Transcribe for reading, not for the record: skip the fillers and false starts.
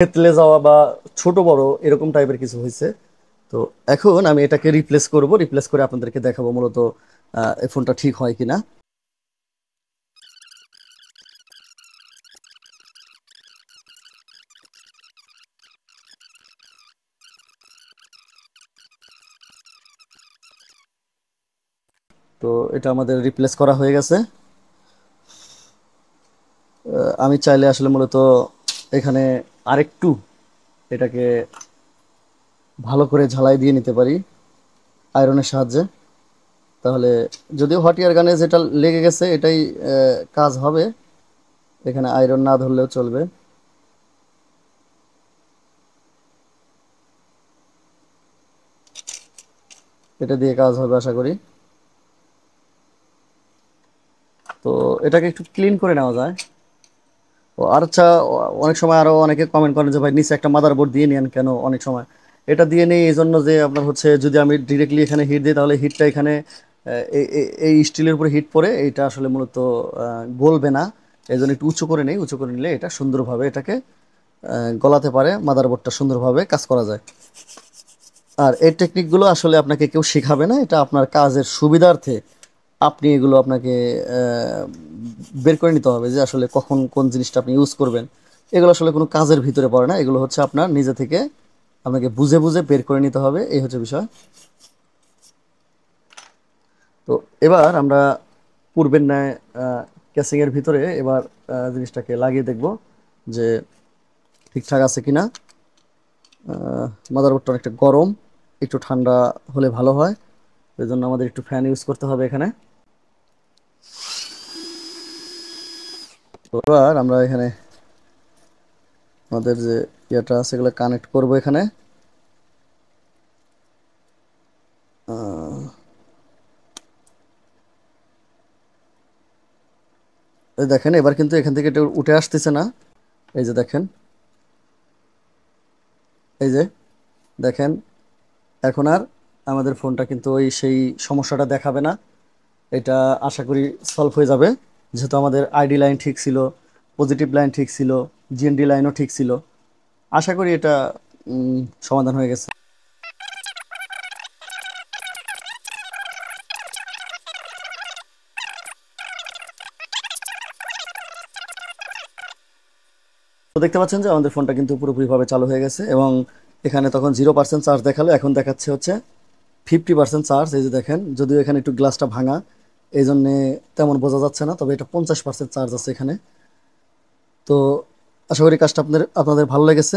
থেতলে যাওয়া বা ছোট বড় এরকম টাইপের কিছু হয়েছে। তো এখন আমি এটাকে রিপ্লেস করে আপনাদেরকে দেখাবো মূলত এই ফোনটা ঠিক হয় কিনা। তো এটা আমাদের রিপ্লেস করা হয়ে গেছে। আমি চাইলে আসলে মূলত এখানে আরেকটু এটাকে ভালো করে ঝালাই দিয়ে নিতে পারি আয়রনের সাহায্যে। তাহলে যদিও হট এয়ার গানে যেটা লেগে গেছে এটাই কাজ হবে, এখানে আয়রন না ধরলেও চলবে। এটা দিয়ে কাজ হবে আশা করি। তো এটাকে একটু ক্লিন করে নেওয়া যায়। ও আর আচ্ছা, অনেক সময় আরো অনেকে কমেন্ট করেন যে ভাই নিচে একটা মাদারবোর্ড দিয়ে নেন কেন। অনেক সময় এটা দিয়ে নেই এই জন্য যে আপনার হচ্ছে যদি আমি ডিরেক্টলি এখানে হিট দিই তাহলে হিটটা এখানে এই স্টিলের উপরে হিট পড়ে এটা আসলে মূলত গলবে না। এই জন্য একটু উঁচু করে নেই, উঁচু করে নিলে এটা সুন্দরভাবে এটাকে গলাতে পারে, মাদারবোর্ডটা সুন্দরভাবে কাজ করা যায়। আর এই টেকনিকগুলো আসলে আপনাকে কেউ শেখাবে না, এটা আপনার কাজের সুবিধার্থে আপনি এগুলো আপনাকে বের করে নিতে হবে যে আসলে কখন কোন জিনিসটা আপনি ইউজ করবেন। এগুলো আসলে কোনো কাজের ভিতরে পড়ে না, এগুলো হচ্ছে আপনার নিজে থেকে আপনাকে বুঝে বুঝে বের করে নিতে হবে, এই হচ্ছে বিষয়। তো এবার আমরা পূর্বের ন্যায় ক্যাসিংয়ের ভিতরে এবার জিনিসটাকে লাগিয়ে দেখব যে ঠিকঠাক আছে কিনা। মাদারবোর্ডটা অনেকটা গরম, একটু ঠান্ডা হলে ভালো হয়, এই জন্য আমাদের একটু ফ্যান ইউজ করতে হবে এখানে। তো এবার আমরা এখানে আমাদের যে ইয়েটা আছে সেগুলো কানেক্ট করব এখানে। এই দেখেন এবার কিন্তু এখান থেকে এটা উঠে আসতেছে না। এই যে দেখেন, এই যে দেখেন, এখন আর আমাদের ফোনটা কিন্তু ওই সেই সমস্যাটা দেখাবে না। এটা আশা করি সলভ হয়ে যাবে, যেহেতু আমাদের আইডি লাইন ঠিক ছিল, পজিটিভ লাইন ঠিক ছিল, জিএনডি লাইনও ঠিক ছিল। আশা করি এটা সমাধান হয়ে গেছে। তো দেখতে পাচ্ছেন যে আমাদের ফোনটা কিন্তু পুরোপুরিভাবে চালু হয়ে গেছে এবং এখানে তখন 0% চার্জ দেখালো, এখন দেখাচ্ছে হচ্ছে 50% চার্জ। এই যে দেখেন, যদিও এখানে একটু গ্লাসটা ভাঙা এই জন্যে তেমন বোঝা যাচ্ছে না, তবে এটা 50% চার্জ আছে এখানে। তো আশা করি কাজটা আপনাদের ভালো লেগেছে।